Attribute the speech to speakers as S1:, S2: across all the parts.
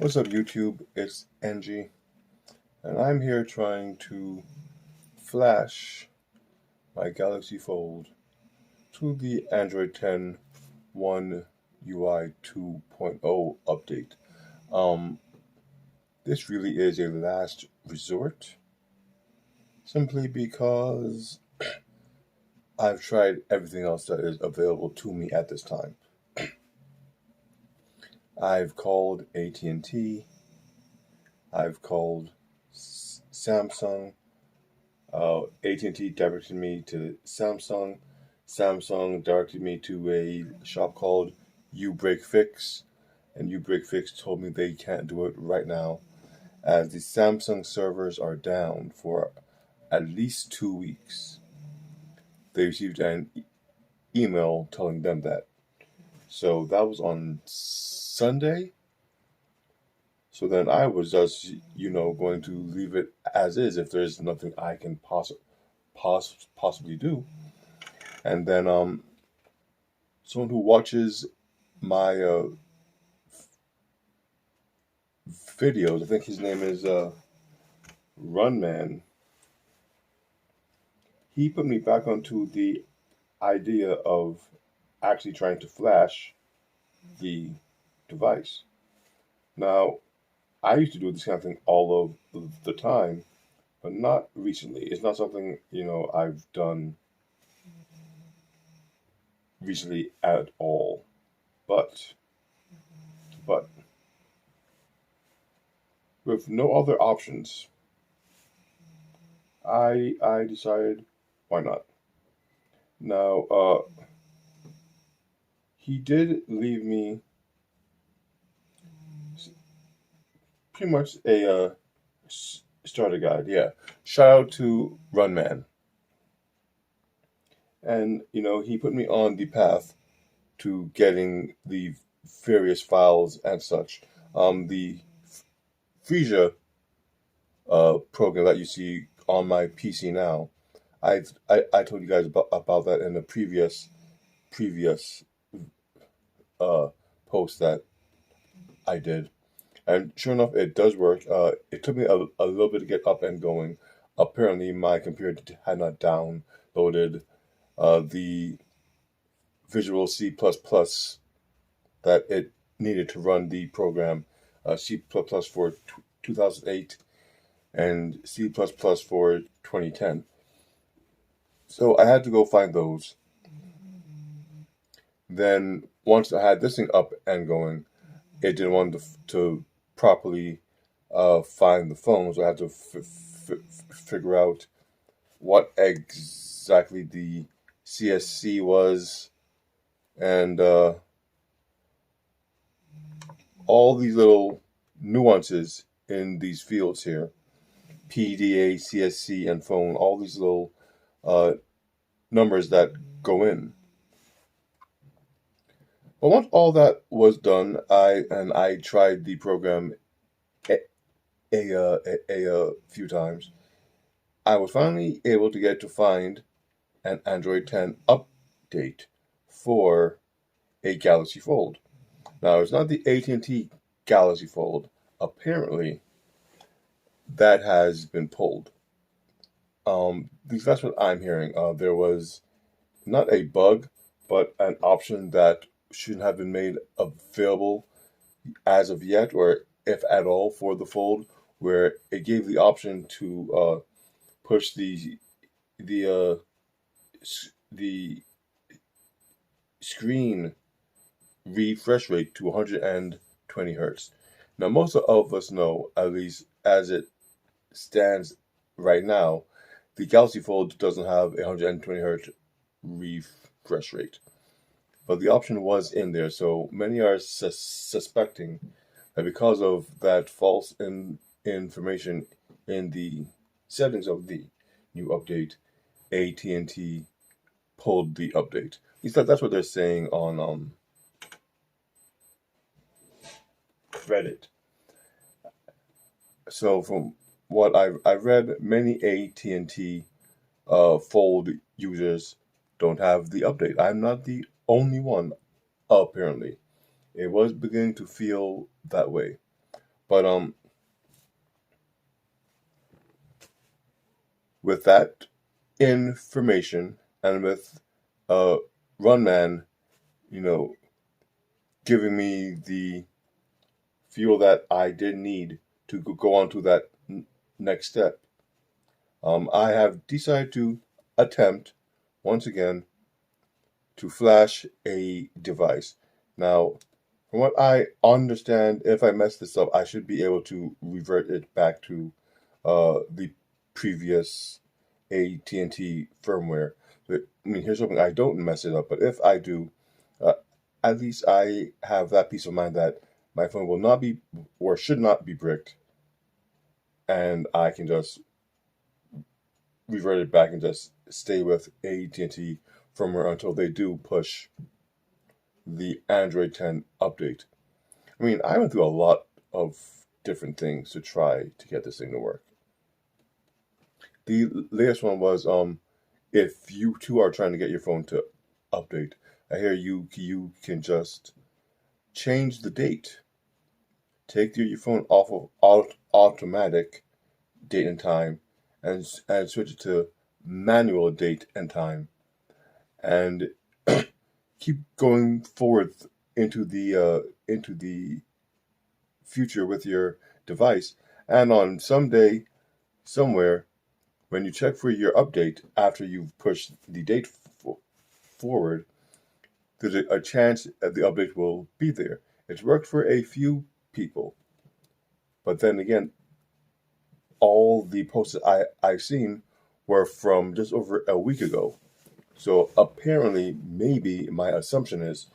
S1: What's up, YouTube? It's NG, and I'm here trying to flash my Galaxy Fold to the Android 10 One UI 2.0 update. This really is a last resort, simply because I've tried everything else that is available to me at this time. I've called AT&T, I've called Samsung. AT&T directed me to Samsung. Samsung directed me to a shop called U-Break-Fix, and U-Break-Fix told me they can't do it right now, as the Samsung servers are down for at least 2 weeks. They received an email telling them that. So that was on Sunday. So then I was just, going to leave it as is if there's nothing I can possibly do. And then someone who watches my videos, I think his name is Runman, he put me back onto the idea of actually trying to flash the device. Now, I used to do this kind of thing all of the time, but not recently. It's not something, I've done recently at all. But with no other options, I decided, why not? Now, he did leave me pretty much a starter guide. Yeah, shout out to Runman. And he put me on the path to getting the various files and such. The Freesia program that you see on my PC now, I told you guys about that in a previous post that I did, and sure enough, it does work. It took me a little bit to get up and going. Apparently, my computer had not downloaded the Visual C++ that it needed to run the program, C++ for 2008 and C++ for 2010. So I had to go find those. Then once I had this thing up and going, it didn't want to properly find the phone, so I had to figure out what exactly the CSC was, and all these little nuances in these fields here, PDA, CSC, and phone, all these little numbers that go in. But once all that was done, I tried the program a few times. I was finally able to get to find an Android 10 update for a Galaxy Fold. Now, it's not the AT&T Galaxy Fold. Apparently, that has been pulled. That's what I'm hearing. There was not a bug, but an option that shouldn't have been made available as of yet, or if at all, for the Fold, where it gave the option to push the screen refresh rate to 120 hertz. Now, most of us know, at least as it stands right now, the Galaxy Fold doesn't have a 120 hertz refresh rate. But the option was in there, so many are suspecting that because of that false information in the settings of the new update, AT&T pulled the update. At least that's what they're saying on Reddit. So from what I've read, many AT&T Fold users don't have the update. I'm not the only one, apparently. It was beginning to feel that way. But with that information and with Runman, giving me the fuel that I did need to go on to that next step, I have decided to attempt once again to flash a device. Now, from what I understand, if I mess this up, I should be able to revert it back to the previous AT&T firmware. But, here's hoping I don't mess it up. But if I do, at least I have that peace of mind that my phone will not be or should not be bricked, and I can just revert it back and just stay with AT&T firmware until they do push the Android 10 update. I went through a lot of different things to try to get this thing to work. The latest one was if you too are trying to get your phone to update, I hear you can just change the date. Take your phone off of automatic date and time and switch it to manual date and time, and keep going forward into the future with your device. And on someday, somewhere, when you check for your update after you've pushed the date forward, there's a chance that the update will be there. It's worked for a few people, but then again, all the posts that I've seen were from just over a week ago. So apparently, maybe my assumption is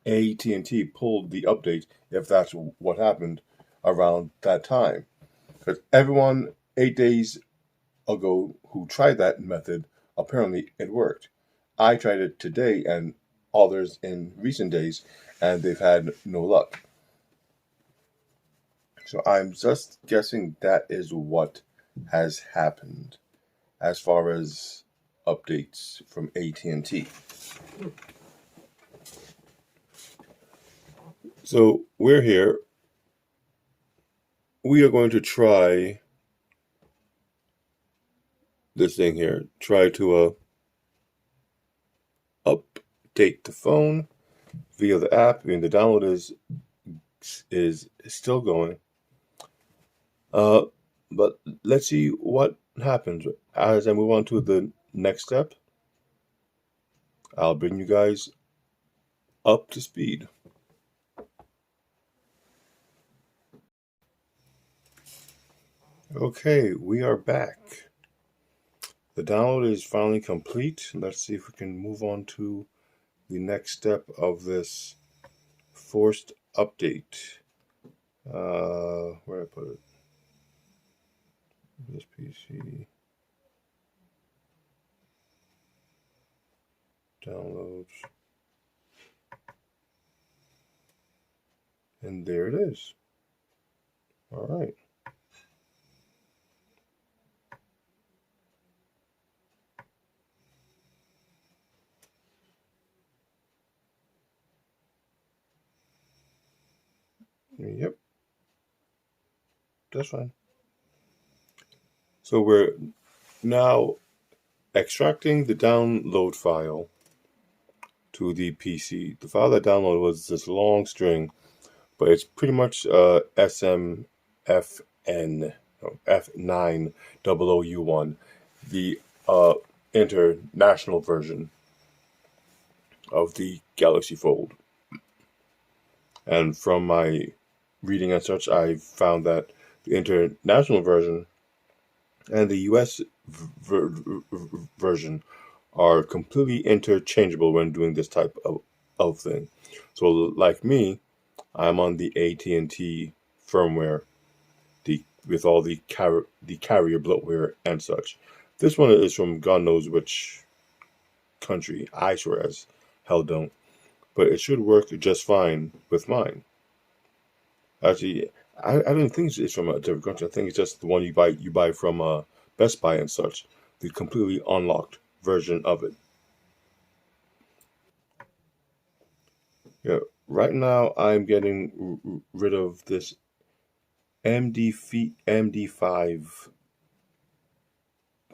S1: AT&T pulled the update, if that's what happened, around that time. Because everyone 8 days ago who tried that method, apparently it worked. I tried it today and others in recent days, and they've had no luck. So I'm just guessing that is what has happened as far as updates from AT&T. So we're here. We are going to try this thing here. Try to update the phone via the app. The download is still going. But let's see what happens as I move on to the next step. I'll bring you guys up to speed. Okay, we are back. The download is finally complete. Let's see if we can move on to the next step of this forced update. Where did I put it? This PC. Downloads. And there it is. All right. Yep. That's fine. So we're now extracting the download file to the PC. The file that downloaded was this long string, but it's pretty much SMFN F900U1, the international version of the Galaxy Fold. And from my reading and such, I found that the international version and the US version are completely interchangeable when doing this type of thing. So like me, I'm on the AT&T firmware, with all the carrier bloatware and such. This one is from God knows which country. I sure as hell don't. But it should work just fine with mine. Actually, I don't think it's from a different country. I think it's just the one you buy from Best Buy and such. The completely unlocked version of it. Yeah, right now I'm getting rid of this MD5.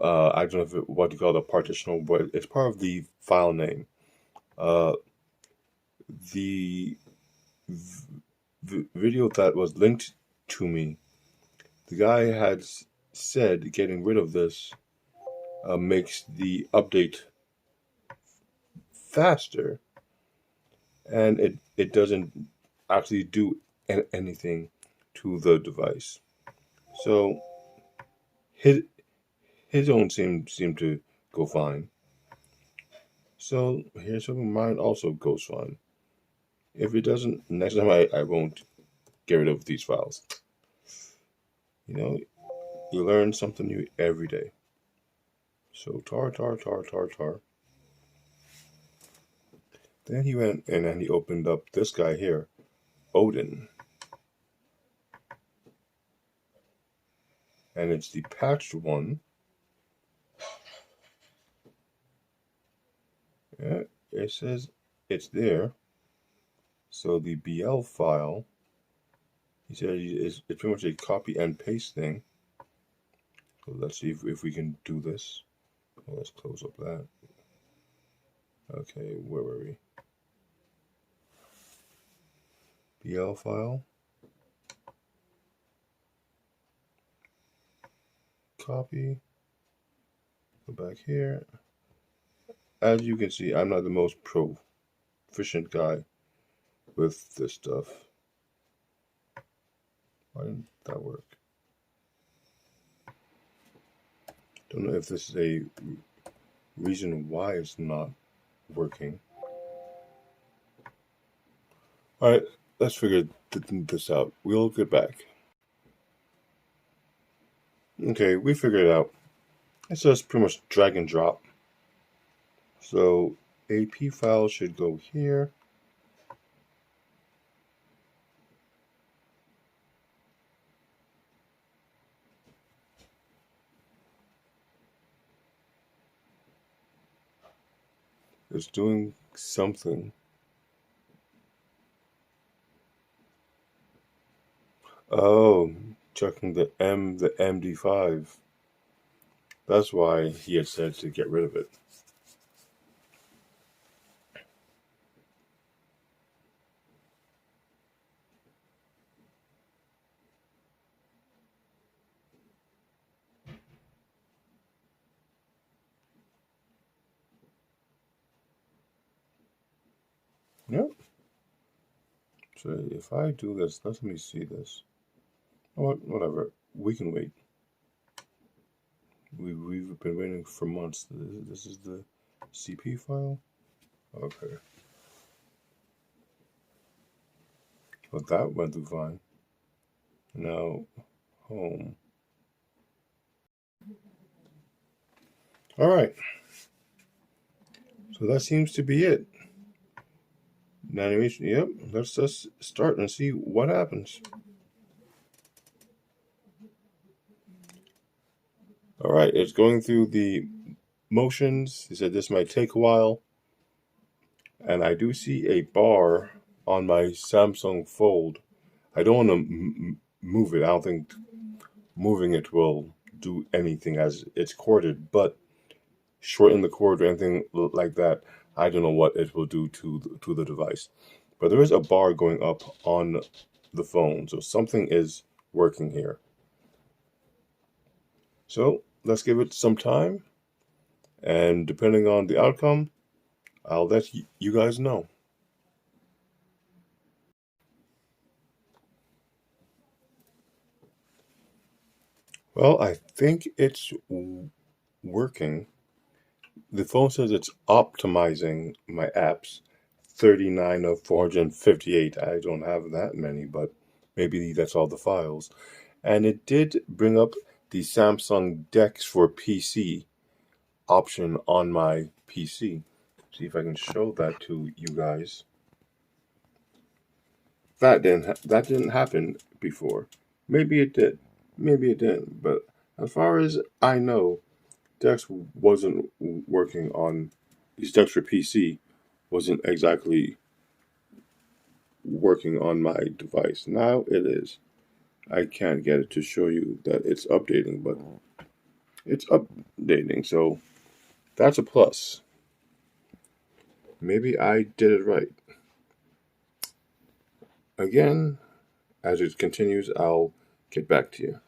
S1: I don't know what to call the partitional, but it's part of the file name. The video that was linked to me, the guy had said getting rid of this makes the update faster, and it doesn't actually do anything to the device. So his own seemed to go fine. So here's hoping mine also goes fine. If it doesn't, next time I won't get rid of these files. You know, you learn something new every day. So tar. Then he went and then he opened up this guy here, Odin. And it's the patched one. Yeah, it says it's there. So the BL file, he said it's pretty much a copy and paste thing. So let's see if we can do this. Well, let's close up that. Okay, where were we? BL file. Copy. Go back here. As you can see, I'm not the most proficient guy with this stuff. Why didn't that work? Don't know if this is a reason why it's not working. Alright, let's figure this out. We'll get back. Okay, we figured it out. It's just pretty much drag and drop. So AP file should go here. It's doing something. Oh, checking the MD5. That's why he had said to get rid of it. Yep. So if I do this, let me see this. Whatever. We can wait. We've been waiting for months. This is the CP file. Okay. Well, that went through fine. Now, home. All right. So that seems to be it. Animation. Yep. Let's just start and see what happens. All right. It's going through the motions. He said this might take a while. And I do see a bar on my Samsung Fold. I don't want to move it. I don't think moving it will do anything as it's corded, but shorten the cord or anything like that, I don't know what it will do to the device. But there is a bar going up on the phone, so something is working here. So let's give it some time, and depending on the outcome, I'll let you guys know. Well, I think it's working. The phone says it's optimizing my apps. 39 of 458. I don't have that many, but maybe that's all the files. And it did bring up the Samsung DeX for PC option on my PC. See if I can show that to you guys. That didn't happen before. Maybe it did. Maybe it didn't. But as far as I know, DeX wasn't working on these DeX for PC wasn't exactly working on my device. Now it is. I can't get it to show you that it's updating, but it's updating, so that's a plus. Maybe I did it right. Again, as it continues, I'll get back to you.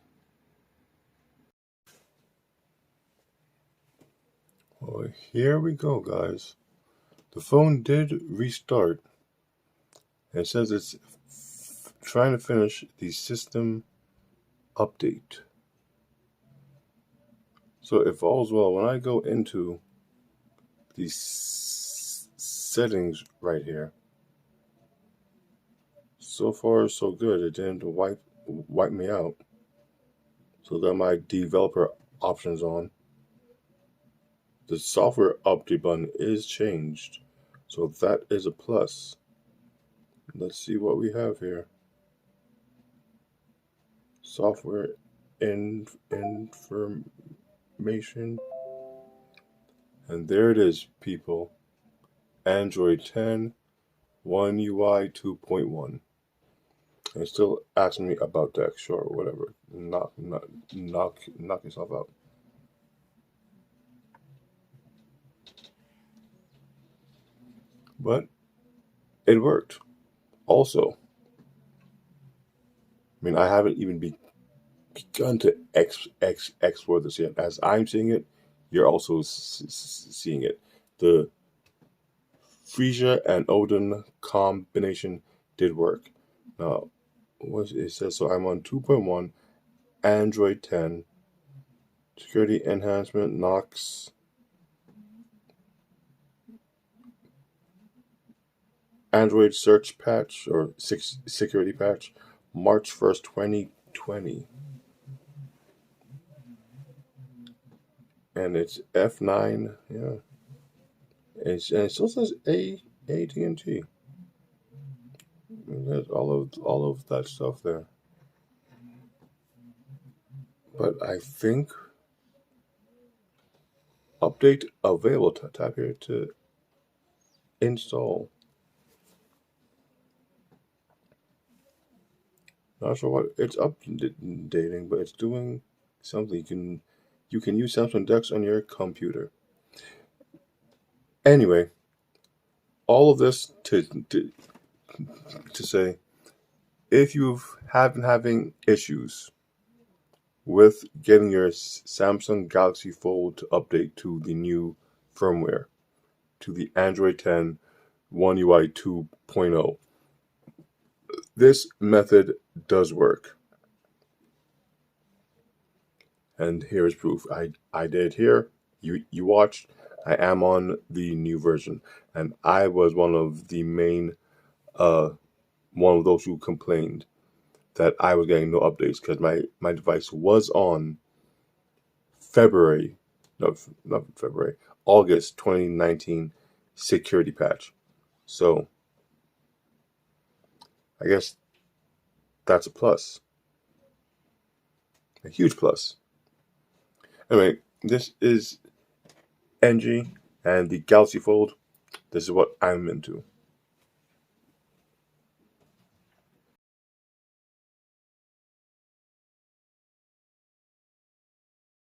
S1: Well, here we go, guys. The phone did restart. It says it's trying to finish the system update. So if all's well, when I go into these settings right here, so far so good. It didn't wipe me out. So got my developer options on. The software update button is changed, so that is a plus. Let's see what we have here. Software information. And there it is, people. Android 10, One UI 2.1. And it's still asking me about that. Sure, whatever. Knock yourself out. But it worked. Also, I mean, I haven't even begun to explore this yet. As I'm seeing it, you're also seeing it. The Frisia and Odin combination did work. Now, what it says, so I'm on 2.1, Android 10, security enhancement, Knox, Android search patch or security patch, March 1st, 2020. And it's F9, yeah. And it still says AT&T. There's all of that stuff there. But I think update available. Tap here to install. Not sure what it's updating, but it's doing something. You can use Samsung Dex on your computer. Anyway, all of this to say, if you've been having issues with getting your Samsung Galaxy Fold to update to the new firmware, to the Android 10 One UI 2.0, this method does work. And here is proof. I did here. You watched. I am on the new version, and I was one of the main one of those who complained that I was getting no updates because my device was on August 2019 security patch. So I guess that's a plus. A huge plus. Anyway, this is NG and the Galaxy Fold. This is what I'm into.